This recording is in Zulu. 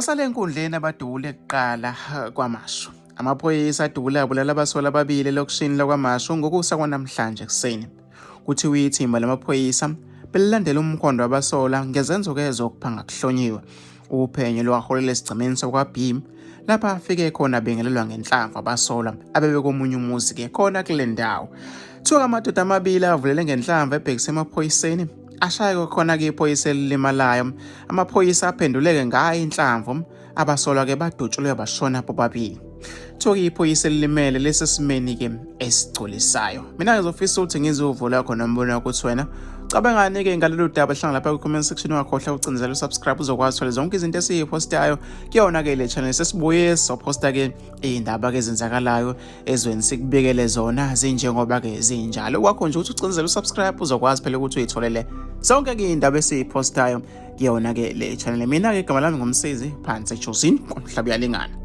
Basalenkundleni abadule kuqala kwaMashu. Amaphoyisa adule abulala abasolwa ababili elokishini lakwaMashu ngokusa kwanamhlanje ekuseni. Kuthiwa ithimba lamaphoyisa belilandela umkhondo wabasolwa ngezenzo zokuphanga kuhlonyiwe. Uphenyo lwaholela esigcemeni sokwaBhim lapha afike khona bengelelwa ngenhlamvu abasolwa abebe komunye umuzi khona kule ndawo. Kuthiwa amadoda amabili avulele ngenhlamvu ebhekise emaphoyiseni ashayeke khona iphoyisa elilimalayo. Amaphoyisa aphenduleke ngayo inhlamvu abasolwa badutshulwe bashona bobabili. Kuthiwa iphoyisa elilimele lesesimeni esigculisayo. Mina ngizofisa ukuthi ngizuvula lakho nombono ukuthi wena cabangani ngalolu daba. Hlanga lapha ku-comment section ungakhohlwa ukucinzela usubscribe uzokwazi ukuthola zonke izinto esiyipostayo kuyona le channel. Sesibuye soposta izindaba ezenzakalayo ezweni sikubekele zona zinjengoba zinjalo. Kwakho nje ukuthi ucinzele usubscribe uzokwazi phela ukuthi uyitholele zonke izindaba esiyipostayo kuyona le channel. Mina igama lami ngumsizi phansi eJosini kwaMhlaba uyalingana.